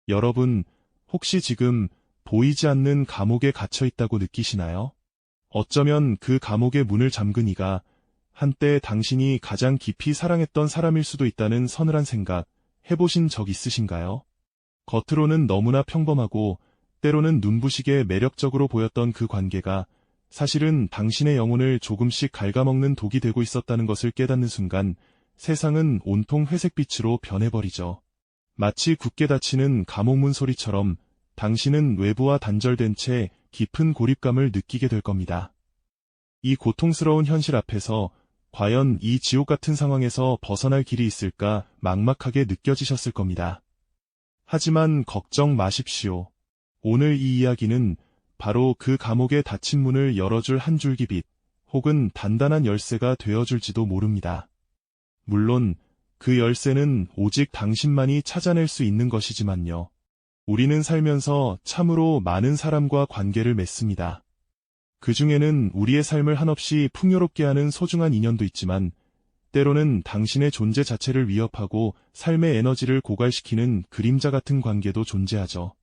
여러분, 혹시 지금 보이지 않는 감옥에 갇혀 있다고 느끼시나요? 어쩌면 그 감옥의 문을 잠근 이가 한때 당신이 가장 깊이 사랑했던 사람일 수도 있다는 서늘한 생각 해보신 적 있으신가요? 겉으로는 너무나 평범하고 때로는 눈부시게 매력적으로 보였던 그 관계가 사실은 당신의 영혼을 조금씩 갉아먹는 독이 되고 있었다는 것을 깨닫는 순간 세상은 온통 회색빛으로 변해버리죠. 마치 굳게 닫히는 감옥문 소리처럼 당신은 외부와 단절된 채 깊은 고립감을 느끼게 될 겁니다. 이 고통스러운 현실 앞에서 과연 이 지옥 같은 상황에서 벗어날 길이 있을까 막막하게 느껴지셨을 겁니다. 하지만 걱정 마십시오. 오늘 이 이야기는 바로 그 감옥의 닫힌 문을 열어줄 한 줄기 빛, 혹은 단단한 열쇠가 되어줄지도 모릅니다. 물론 그 열쇠는 오직 당신만이 찾아낼 수 있는 것이지만요. 우리는 살면서 참으로 많은 사람과 관계를 맺습니다. 그 중에는 우리의 삶을 한없이 풍요롭게 하는 소중한 인연도 있지만 때로는 당신의 존재 자체를 위협하고 삶의 에너지를 고갈시키는 그림자 같은 관계도 존재하죠.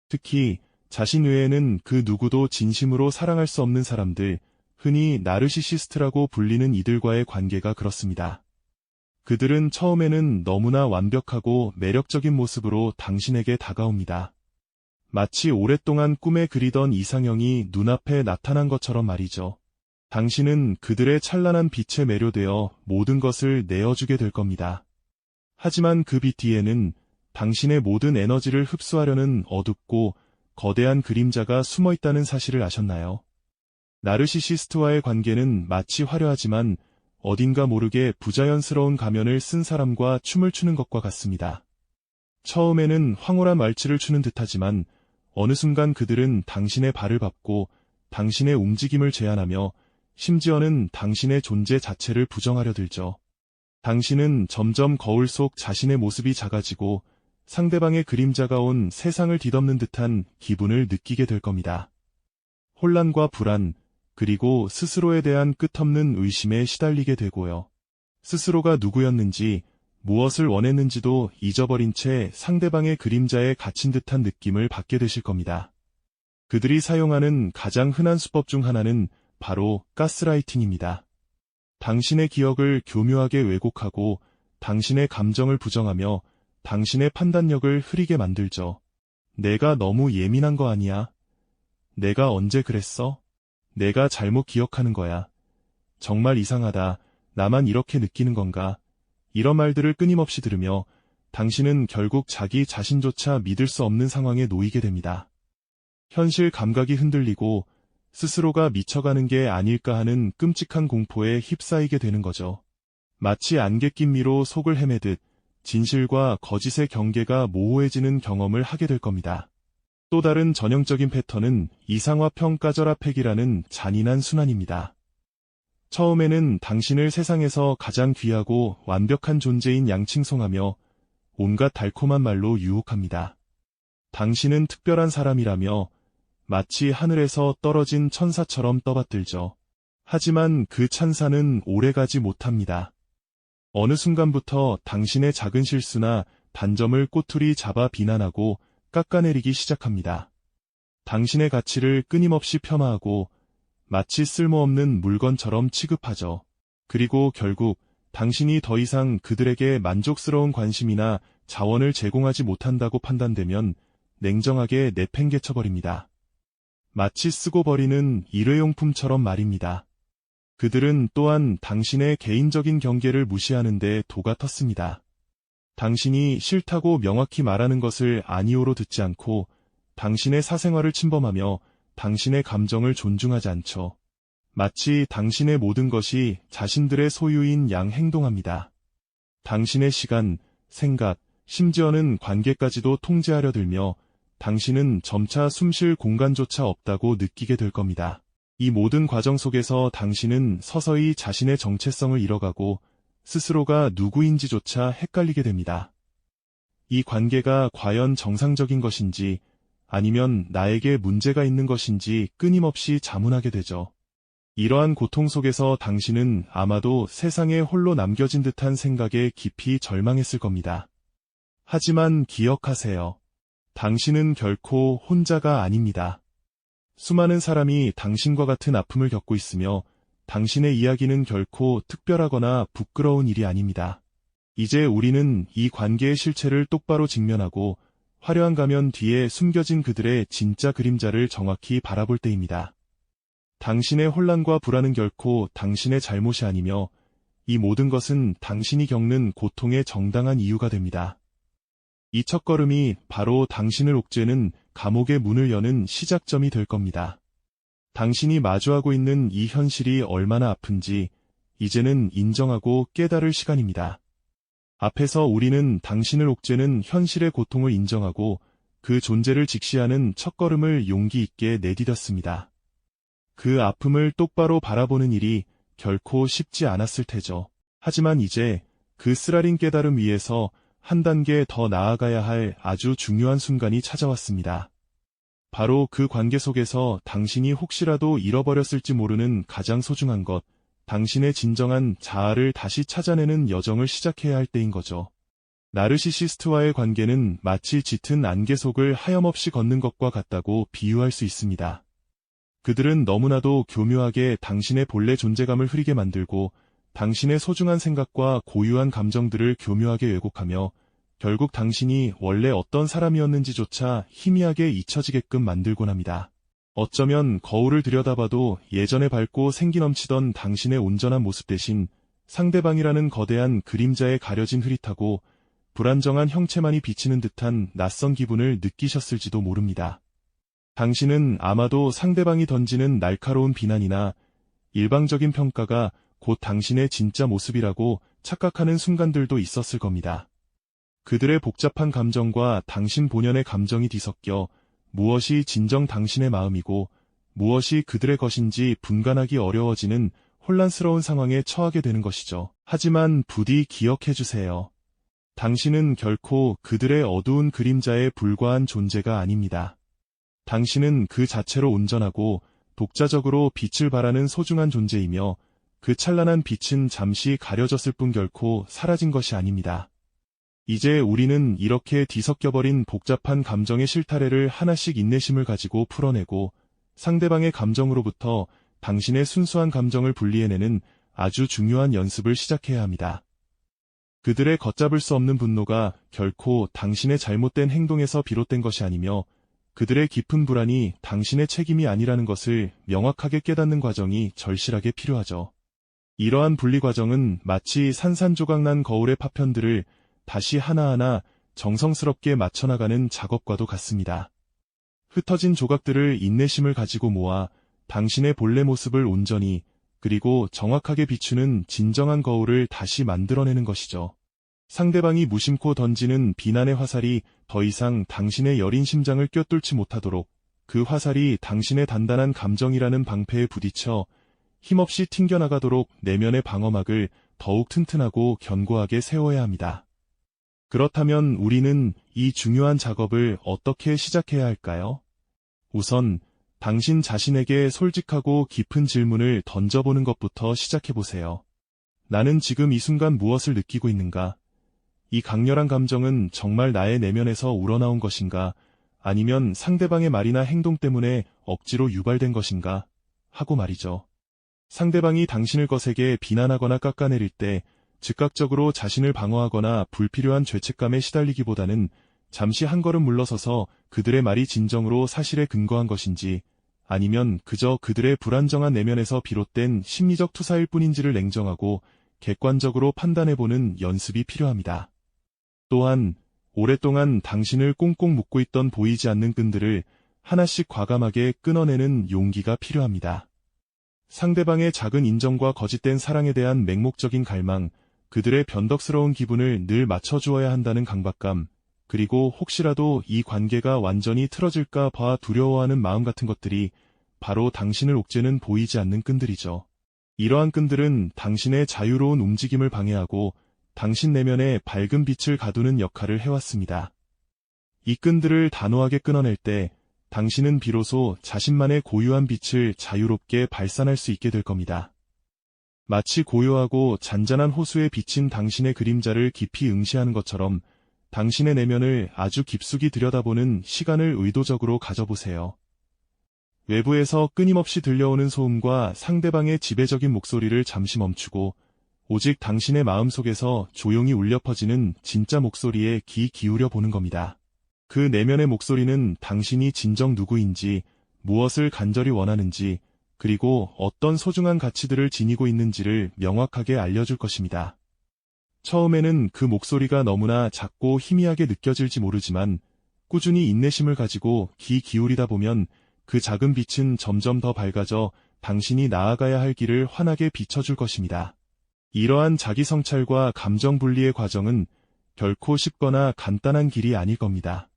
특히 자신 외에는 그 누구도 진심으로 사랑할 수 없는 사람들, 흔히 나르시시스트라고 불리는 이들과의 관계가 그렇습니다. 그들은 처음에는 너무나 완벽하고 매력적인 모습으로 당신에게 다가옵니다. 마치 오랫동안 꿈에 그리던 이상형이 눈앞에 나타난 것처럼 말이죠. 당신은 그들의 찬란한 빛에 매료되어 모든 것을 내어주게 될 겁니다. 하지만 그 빛 뒤에는 당신의 모든 에너지를 흡수하려는 어둡고 거대한 그림자가 숨어 있다는 사실을 아셨나요? 나르시시스트와의 관계는 마치 화려하지만 어딘가 모르게 부자연스러운 가면을 쓴 사람과 춤을 추는 것과 같습니다. 처음에는 황홀한 말치를 추는 듯하지만 어느 순간 그들은 당신의 발을 밟고 당신의 움직임을 제한하며 심지어는 당신의 존재 자체를 부정하려 들죠. 당신은 점점 거울 속 자신의 모습이 작아지고 상대방의 그림자가 온 세상을 뒤덮는 듯한 기분을 느끼게 될 겁니다. 혼란과 불안, 그리고 스스로에 대한 끝없는 의심에 시달리게 되고요. 스스로가 누구였는지, 무엇을 원했는지도 잊어버린 채 상대방의 그림자에 갇힌 듯한 느낌을 받게 되실 겁니다. 그들이 사용하는 가장 흔한 수법 중 하나는 바로 가스라이팅입니다. 당신의 기억을 교묘하게 왜곡하고 당신의 감정을 부정하며 당신의 판단력을 흐리게 만들죠. 내가 너무 예민한 거 아니야? 내가 언제 그랬어? 내가 잘못 기억하는 거야. 정말 이상하다. 나만 이렇게 느끼는 건가? 이런 말들을 끊임없이 들으며 당신은 결국 자기 자신조차 믿을 수 없는 상황에 놓이게 됩니다. 현실 감각이 흔들리고 스스로가 미쳐가는 게 아닐까 하는 끔찍한 공포에 휩싸이게 되는 거죠. 마치 안개 낀 미로 속을 헤매듯 진실과 거짓의 경계가 모호해지는 경험을 하게 될 겁니다. 또 다른 전형적인 패턴은 이상화 평가절하 폐기라는 잔인한 순환입니다. 처음에는 당신을 세상에서 가장 귀하고 완벽한 존재인 양 칭송하며 온갖 달콤한 말로 유혹합니다. 당신은 특별한 사람이라며 마치 하늘에서 떨어진 천사처럼 떠받들죠. 하지만 그 찬사는 오래가지 못합니다. 어느 순간부터 당신의 작은 실수나 단점을 꼬투리 잡아 비난하고 깎아내리기 시작합니다. 당신의 가치를 끊임없이 폄하하고 마치 쓸모없는 물건처럼 취급하죠. 그리고 결국 당신이 더 이상 그들에게 만족스러운 관심이나 자원을 제공하지 못한다고 판단되면 냉정하게 내팽개쳐버립니다. 마치 쓰고 버리는 일회용품처럼 말입니다. 그들은 또한 당신의 개인적인 경계를 무시하는 데 도가 텄습니다. 당신이 싫다고 명확히 말하는 것을 아니오로 듣지 않고 당신의 사생활을 침범하며 당신의 감정을 존중하지 않죠. 마치 당신의 모든 것이 자신들의 소유인 양 행동합니다. 당신의 시간, 생각, 심지어는 관계까지도 통제하려 들며 당신은 점차 숨쉴 공간조차 없다고 느끼게 될 겁니다. 이 모든 과정 속에서 당신은 서서히 자신의 정체성을 잃어가고 스스로가 누구인지조차 헷갈리게 됩니다. 이 관계가 과연 정상적인 것인지 아니면 나에게 문제가 있는 것인지 끊임없이 자문하게 되죠. 이러한 고통 속에서 당신은 아마도 세상에 홀로 남겨진 듯한 생각에 깊이 절망했을 겁니다. 하지만 기억하세요. 당신은 결코 혼자가 아닙니다. 수많은 사람이 당신과 같은 아픔을 겪고 있으며 당신의 이야기는 결코 특별하거나 부끄러운 일이 아닙니다. 이제 우리는 이 관계의 실체를 똑바로 직면하고 화려한 가면 뒤에 숨겨진 그들의 진짜 그림자를 정확히 바라볼 때입니다. 당신의 혼란과 불안은 결코 당신의 잘못이 아니며 이 모든 것은 당신이 겪는 고통의 정당한 이유가 됩니다. 이 첫걸음이 바로 당신을 옥죄는 감옥의 문을 여는 시작점이 될 겁니다. 당신이 마주하고 있는 이 현실이 얼마나 아픈지 이제는 인정하고 깨달을 시간입니다. 앞에서 우리는 당신을 옥죄는 현실의 고통을 인정하고 그 존재를 직시하는 첫걸음을 용기 있게 내디뎠습니다. 그 아픔을 똑바로 바라보는 일이 결코 쉽지 않았을 테죠. 하지만 이제 그 쓰라린 깨달음 위에서 한 단계 더 나아가야 할 아주 중요한 순간이 찾아왔습니다. 바로 그 관계 속에서 당신이 혹시라도 잃어버렸을지 모르는 가장 소중한 것, 당신의 진정한 자아를 다시 찾아내는 여정을 시작해야 할 때인 거죠. 나르시시스트와의 관계는 마치 짙은 안개 속을 하염없이 걷는 것과 같다고 비유할 수 있습니다. 그들은 너무나도 교묘하게 당신의 본래 존재감을 흐리게 만들고 당신의 소중한 생각과 고유한 감정들을 교묘하게 왜곡하며 결국 당신이 원래 어떤 사람이었는지조차 희미하게 잊혀지게끔 만들곤 합니다. 어쩌면 거울을 들여다봐도 예전에 밝고 생기 넘치던 당신의 온전한 모습 대신 상대방이라는 거대한 그림자에 가려진 흐릿하고 불안정한 형체만이 비치는 듯한 낯선 기분을 느끼셨을지도 모릅니다. 당신은 아마도 상대방이 던지는 날카로운 비난이나 일방적인 평가가 곧 당신의 진짜 모습이라고 착각하는 순간들도 있었을 겁니다. 그들의 복잡한 감정과 당신 본연의 감정이 뒤섞여 무엇이 진정 당신의 마음이고 무엇이 그들의 것인지 분간하기 어려워지는 혼란스러운 상황에 처하게 되는 것이죠. 하지만 부디 기억해주세요. 당신은 결코 그들의 어두운 그림자에 불과한 존재가 아닙니다. 당신은 그 자체로 온전하고 독자적으로 빛을 발하는 소중한 존재이며 그 찬란한 빛은 잠시 가려졌을 뿐 결코 사라진 것이 아닙니다. 이제 우리는 이렇게 뒤섞여버린 복잡한 감정의 실타래를 하나씩 인내심을 가지고 풀어내고 상대방의 감정으로부터 당신의 순수한 감정을 분리해내는 아주 중요한 연습을 시작해야 합니다. 그들의 걷잡을 수 없는 분노가 결코 당신의 잘못된 행동에서 비롯된 것이 아니며 그들의 깊은 불안이 당신의 책임이 아니라는 것을 명확하게 깨닫는 과정이 절실하게 필요하죠. 이러한 분리 과정은 마치 산산조각난 거울의 파편들을 다시 하나하나 정성스럽게 맞춰나가는 작업과도 같습니다. 흩어진 조각들을 인내심을 가지고 모아 당신의 본래 모습을 온전히 그리고 정확하게 비추는 진정한 거울을 다시 만들어내는 것이죠. 상대방이 무심코 던지는 비난의 화살이 더 이상 당신의 여린 심장을 꿰뚫지 못하도록 그 화살이 당신의 단단한 감정이라는 방패에 부딪혀 힘없이 튕겨나가도록 내면의 방어막을 더욱 튼튼하고 견고하게 세워야 합니다. 그렇다면 우리는 이 중요한 작업을 어떻게 시작해야 할까요? 우선 당신 자신에게 솔직하고 깊은 질문을 던져보는 것부터 시작해보세요. 나는 지금 이 순간 무엇을 느끼고 있는가? 이 강렬한 감정은 정말 나의 내면에서 우러나온 것인가? 아니면 상대방의 말이나 행동 때문에 억지로 유발된 것인가? 하고 말이죠. 상대방이 당신을 거세게 비난하거나 깎아내릴 때 즉각적으로 자신을 방어하거나 불필요한 죄책감에 시달리기보다는 잠시 한 걸음 물러서서 그들의 말이 진정으로 사실에 근거한 것인지 아니면 그저 그들의 불안정한 내면에서 비롯된 심리적 투사일 뿐인지를 냉정하고 객관적으로 판단해보는 연습이 필요합니다. 또한 오랫동안 당신을 꽁꽁 묶고 있던 보이지 않는 끈들을 하나씩 과감하게 끊어내는 용기가 필요합니다. 상대방의 작은 인정과 거짓된 사랑에 대한 맹목적인 갈망, 그들의 변덕스러운 기분을 늘 맞춰주어야 한다는 강박감, 그리고 혹시라도 이 관계가 완전히 틀어질까 봐 두려워하는 마음 같은 것들이 바로 당신을 옥죄는 보이지 않는 끈들이죠. 이러한 끈들은 당신의 자유로운 움직임을 방해하고 당신 내면의 밝은 빛을 가두는 역할을 해왔습니다. 이 끈들을 단호하게 끊어낼 때 당신은 비로소 자신만의 고유한 빛을 자유롭게 발산할 수 있게 될 겁니다. 마치 고요하고 잔잔한 호수에 비친 당신의 그림자를 깊이 응시하는 것처럼 당신의 내면을 아주 깊숙이 들여다보는 시간을 의도적으로 가져보세요. 외부에서 끊임없이 들려오는 소음과 상대방의 지배적인 목소리를 잠시 멈추고 오직 당신의 마음속에서 조용히 울려 퍼지는 진짜 목소리에 귀 기울여 보는 겁니다. 그 내면의 목소리는 당신이 진정 누구인지, 무엇을 간절히 원하는지, 그리고 어떤 소중한 가치들을 지니고 있는지를 명확하게 알려줄 것입니다. 처음에는 그 목소리가 너무나 작고 희미하게 느껴질지 모르지만 꾸준히 인내심을 가지고 귀 기울이다 보면 그 작은 빛은 점점 더 밝아져 당신이 나아가야 할 길을 환하게 비춰줄 것입니다. 이러한 자기 성찰과 감정 분리의 과정은 결코 쉽거나 간단한 길이 아닐 겁니다.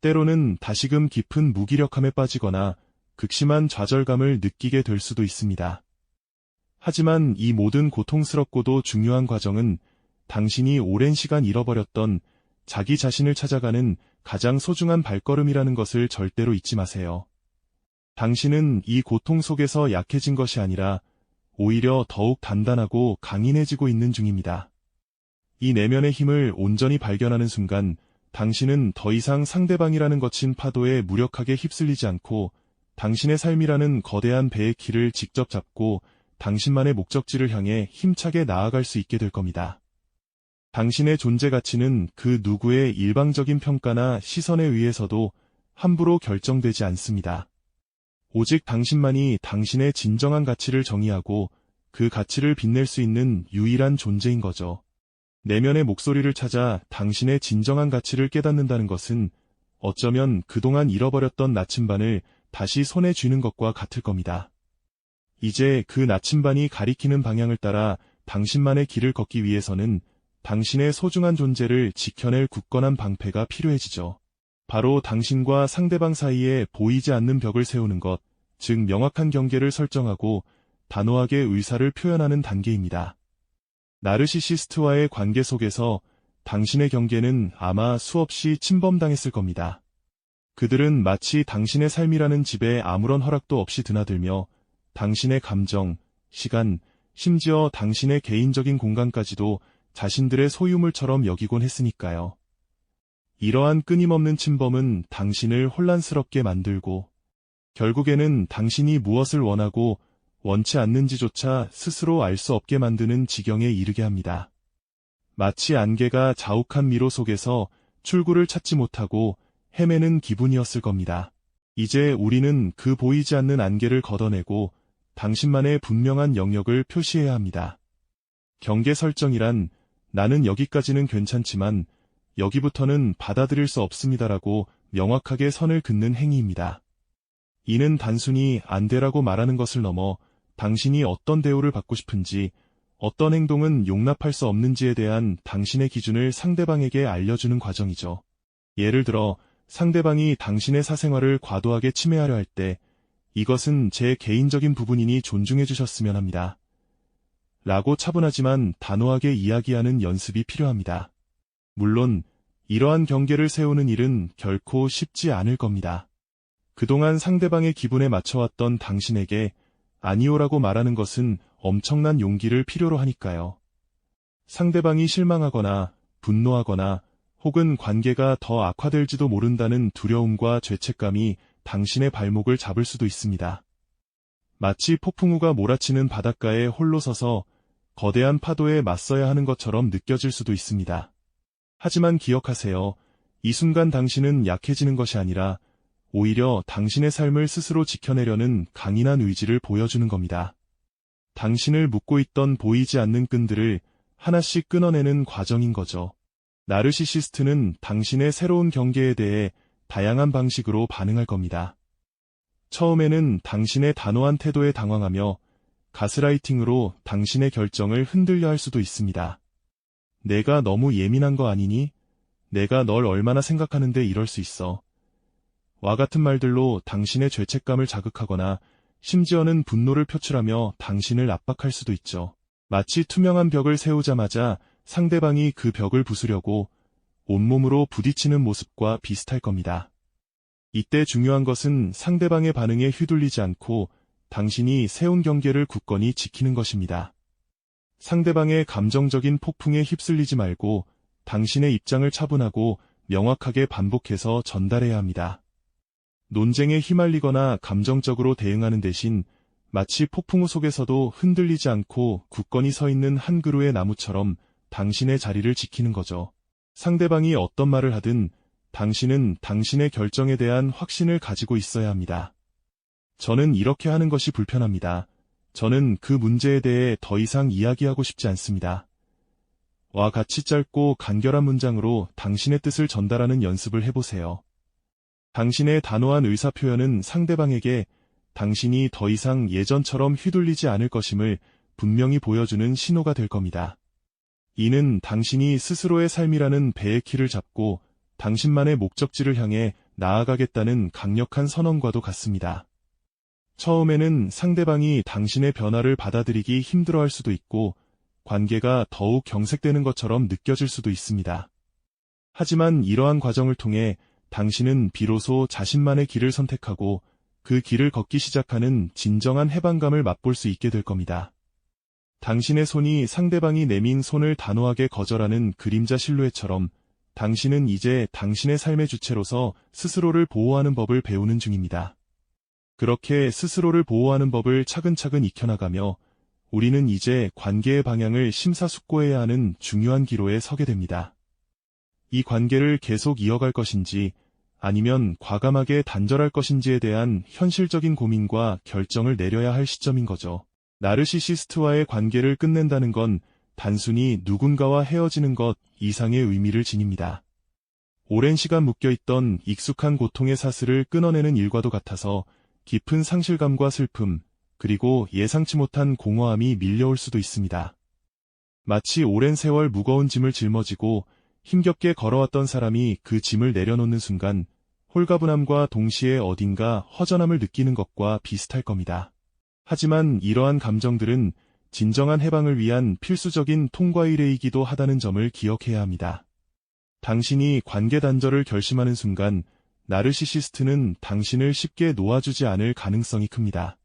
때로는 다시금 깊은 무기력함에 빠지거나 극심한 좌절감을 느끼게 될 수도 있습니다. 하지만 이 모든 고통스럽고도 중요한 과정은 당신이 오랜 시간 잃어버렸던 자기 자신을 찾아가는 가장 소중한 발걸음이라는 것을 절대로 잊지 마세요. 당신은 이 고통 속에서 약해진 것이 아니라 오히려 더욱 단단하고 강인해지고 있는 중입니다. 이 내면의 힘을 온전히 발견하는 순간 당신은 더 이상 상대방이라는 거친 파도에 무력하게 휩쓸리지 않고 당신의 삶이라는 거대한 배의 키를 직접 잡고 당신만의 목적지를 향해 힘차게 나아갈 수 있게 될 겁니다. 당신의 존재 가치는 그 누구의 일방적인 평가나 시선에 의해서도 함부로 결정되지 않습니다. 오직 당신만이 당신의 진정한 가치를 정의하고 그 가치를 빛낼 수 있는 유일한 존재인 거죠. 내면의 목소리를 찾아 당신의 진정한 가치를 깨닫는다는 것은 어쩌면 그동안 잃어버렸던 나침반을 다시 손에 쥐는 것과 같을 겁니다. 이제 그 나침반이 가리키는 방향을 따라 당신만의 길을 걷기 위해서는 당신의 소중한 존재를 지켜낼 굳건한 방패가 필요해지죠. 바로 당신과 상대방 사이에 보이지 않는 벽을 세우는 것, 즉 명확한 경계를 설정하고 단호하게 의사를 표현하는 단계입니다. 나르시시스트와의 관계 속에서 당신의 경계는 아마 수없이 침범당했을 겁니다. 그들은 마치 당신의 삶이라는 집에 아무런 허락도 없이 드나들며 당신의 감정, 시간, 심지어 당신의 개인적인 공간까지도 자신들의 소유물처럼 여기곤 했으니까요. 이러한 끊임없는 침범은 당신을 혼란스럽게 만들고 결국에는 당신이 무엇을 원하고 원치 않는지조차 스스로 알 수 없게 만드는 지경에 이르게 합니다. 마치 안개가 자욱한 미로 속에서 출구를 찾지 못하고 헤매는 기분이었을 겁니다. 이제 우리는 그 보이지 않는 안개를 걷어내고 당신만의 분명한 영역을 표시해야 합니다. 경계 설정이란 나는 여기까지는 괜찮지만 여기부터는 받아들일 수 없습니다라고 명확하게 선을 긋는 행위입니다. 이는 단순히 안 되라고 말하는 것을 넘어 당신이 어떤 대우를 받고 싶은지, 어떤 행동은 용납할 수 없는지에 대한 당신의 기준을 상대방에게 알려주는 과정이죠. 예를 들어 상대방이 당신의 사생활을 과도하게 침해하려 할 때 이것은 제 개인적인 부분이니 존중해 주셨으면 합니다. 라고 차분하지만 단호하게 이야기하는 연습이 필요합니다. 물론 이러한 경계를 세우는 일은 결코 쉽지 않을 겁니다. 그동안 상대방의 기분에 맞춰왔던 당신에게 아니오라고 말하는 것은 엄청난 용기를 필요로 하니까요. 상대방이 실망하거나 분노하거나 혹은 관계가 더 악화될지도 모른다는 두려움과 죄책감이 당신의 발목을 잡을 수도 있습니다. 마치 폭풍우가 몰아치는 바닷가에 홀로 서서 거대한 파도에 맞서야 하는 것처럼 느껴질 수도 있습니다. 하지만 기억하세요. 이 순간 당신은 약해지는 것이 아니라 오히려 당신의 삶을 스스로 지켜내려는 강인한 의지를 보여주는 겁니다. 당신을 묶고 있던 보이지 않는 끈들을 하나씩 끊어내는 과정인 거죠. 나르시시스트는 당신의 새로운 경계에 대해 다양한 방식으로 반응할 겁니다. 처음에는 당신의 단호한 태도에 당황하며 가스라이팅으로 당신의 결정을 흔들려 할 수도 있습니다. 내가 너무 예민한 거 아니니? 내가 널 얼마나 생각하는데 이럴 수 있어. 와 같은 말들로 당신의 죄책감을 자극하거나 심지어는 분노를 표출하며 당신을 압박할 수도 있죠. 마치 투명한 벽을 세우자마자 상대방이 그 벽을 부수려고 온몸으로 부딪히는 모습과 비슷할 겁니다. 이때 중요한 것은 상대방의 반응에 휘둘리지 않고 당신이 세운 경계를 굳건히 지키는 것입니다. 상대방의 감정적인 폭풍에 휩쓸리지 말고 당신의 입장을 차분하고 명확하게 반복해서 전달해야 합니다. 논쟁에 휘말리거나 감정적으로 대응하는 대신 마치 폭풍우 속에서도 흔들리지 않고 굳건히 서 있는 한 그루의 나무처럼 당신의 자리를 지키는 거죠. 상대방이 어떤 말을 하든 당신은 당신의 결정에 대한 확신을 가지고 있어야 합니다. 저는 이렇게 하는 것이 불편합니다. 저는 그 문제에 대해 더 이상 이야기하고 싶지 않습니다. 와 같이 짧고 간결한 문장으로 당신의 뜻을 전달하는 연습을 해보세요. 당신의 단호한 의사표현은 상대방에게 당신이 더 이상 예전처럼 휘둘리지 않을 것임을 분명히 보여주는 신호가 될 겁니다. 이는 당신이 스스로의 삶이라는 배의 키를 잡고 당신만의 목적지를 향해 나아가겠다는 강력한 선언과도 같습니다. 처음에는 상대방이 당신의 변화를 받아들이기 힘들어할 수도 있고 관계가 더욱 경색되는 것처럼 느껴질 수도 있습니다. 하지만 이러한 과정을 통해 당신은 비로소 자신만의 길을 선택하고 그 길을 걷기 시작하는 진정한 해방감을 맛볼 수 있게 될 겁니다. 당신의 손이 상대방이 내민 손을 단호하게 거절하는 그림자 실루엣처럼 당신은 이제 당신의 삶의 주체로서 스스로를 보호하는 법을 배우는 중입니다. 그렇게 스스로를 보호하는 법을 차근차근 익혀나가며 우리는 이제 관계의 방향을 심사숙고해야 하는 중요한 기로에 서게 됩니다. 이 관계를 계속 이어갈 것인지 아니면 과감하게 단절할 것인지에 대한 현실적인 고민과 결정을 내려야 할 시점인 거죠. 나르시시스트와의 관계를 끝낸다는 건 단순히 누군가와 헤어지는 것 이상의 의미를 지닙니다. 오랜 시간 묶여있던 익숙한 고통의 사슬을 끊어내는 일과도 같아서 깊은 상실감과 슬픔, 그리고 예상치 못한 공허함이 밀려올 수도 있습니다. 마치 오랜 세월 무거운 짐을 짊어지고 힘겹게 걸어왔던 사람이 그 짐을 내려놓는 순간 홀가분함과 동시에 어딘가 허전함을 느끼는 것과 비슷할 겁니다. 하지만 이러한 감정들은 진정한 해방을 위한 필수적인 통과 일회이기도 하다는 점을 기억해야 합니다. 당신이 관계 단절을 결심하는 순간 나르시시스트는 당신을 쉽게 놓아주지 않을 가능성이 큽니다.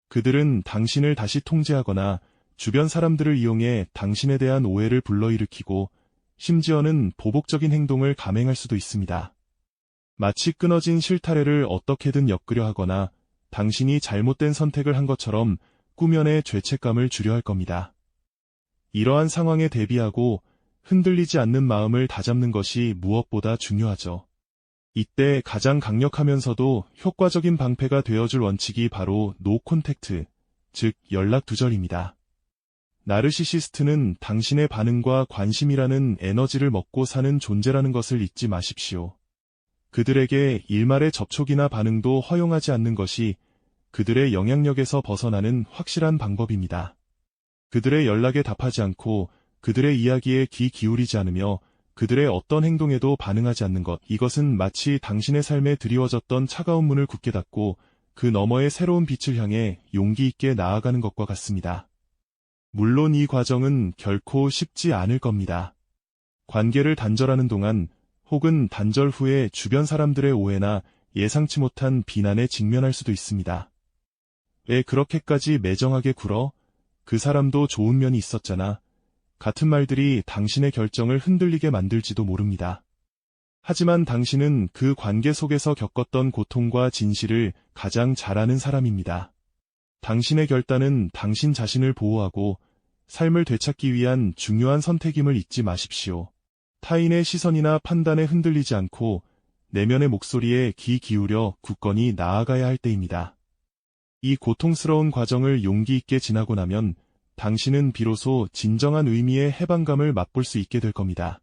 그들은 당신을 다시 통제하거나 주변 사람들을 이용해 당신에 대한 오해를 불러일으키고 심지어는 보복적인 행동을 감행할 수도 있습니다. 마치 끊어진 실타래를 어떻게든 엮으려 하거나 당신이 잘못된 선택을 한 것처럼 꾸며내 죄책감을 주려 할 겁니다. 이러한 상황에 대비하고 흔들리지 않는 마음을 다잡는 것이 무엇보다 중요하죠. 이때 가장 강력하면서도 효과적인 방패가 되어줄 원칙이 바로 노 콘택트, 즉 연락 두절입니다. 나르시시스트는 당신의 반응과 관심이라는 에너지를 먹고 사는 존재라는 것을 잊지 마십시오. 그들에게 일말의 접촉이나 반응도 허용하지 않는 것이 그들의 영향력에서 벗어나는 확실한 방법입니다. 그들의 연락에 답하지 않고 그들의 이야기에 귀 기울이지 않으며 그들의 어떤 행동에도 반응하지 않는 것, 이것은 마치 당신의 삶에 드리워졌던 차가운 문을 굳게 닫고 그 너머의 새로운 빛을 향해 용기 있게 나아가는 것과 같습니다. 물론 이 과정은 결코 쉽지 않을 겁니다. 관계를 단절하는 동안 혹은 단절 후에 주변 사람들의 오해나 예상치 못한 비난에 직면할 수도 있습니다. 왜 그렇게까지 매정하게 굴어? 그 사람도 좋은 면이 있었잖아. 같은 말들이 당신의 결정을 흔들리게 만들지도 모릅니다. 하지만 당신은 그 관계 속에서 겪었던 고통과 진실을 가장 잘 아는 사람입니다. 당신의 결단은 당신 자신을 보호하고 삶을 되찾기 위한 중요한 선택임을 잊지 마십시오. 타인의 시선이나 판단에 흔들리지 않고 내면의 목소리에 귀 기울여 굳건히 나아가야 할 때입니다. 이 고통스러운 과정을 용기 있게 지나고 나면 당신은 비로소 진정한 의미의 해방감을 맛볼 수 있게 될 겁니다.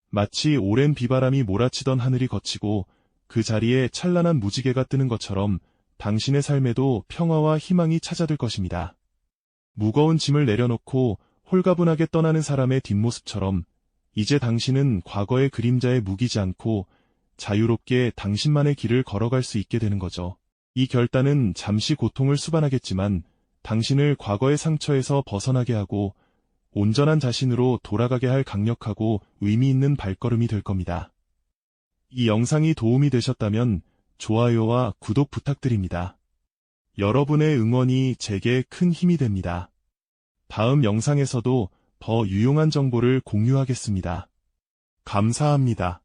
마치 오랜 비바람이 몰아치던 하늘이 걷히고 그 자리에 찬란한 무지개가 뜨는 것처럼 당신의 삶에도 평화와 희망이 찾아들 것입니다. 무거운 짐을 내려놓고 홀가분하게 떠나는 사람의 뒷모습처럼 이제 당신은 과거의 그림자에 묵이지 않고 자유롭게 당신만의 길을 걸어갈 수 있게 되는 거죠. 이 결단은 잠시 고통을 수반하겠지만 당신을 과거의 상처에서 벗어나게 하고 온전한 자신으로 돌아가게 할 강력하고 의미 있는 발걸음이 될 겁니다. 이 영상이 도움이 되셨다면 좋아요와 구독 부탁드립니다. 여러분의 응원이 제게 큰 힘이 됩니다. 다음 영상에서도 더 유용한 정보를 공유하겠습니다. 감사합니다.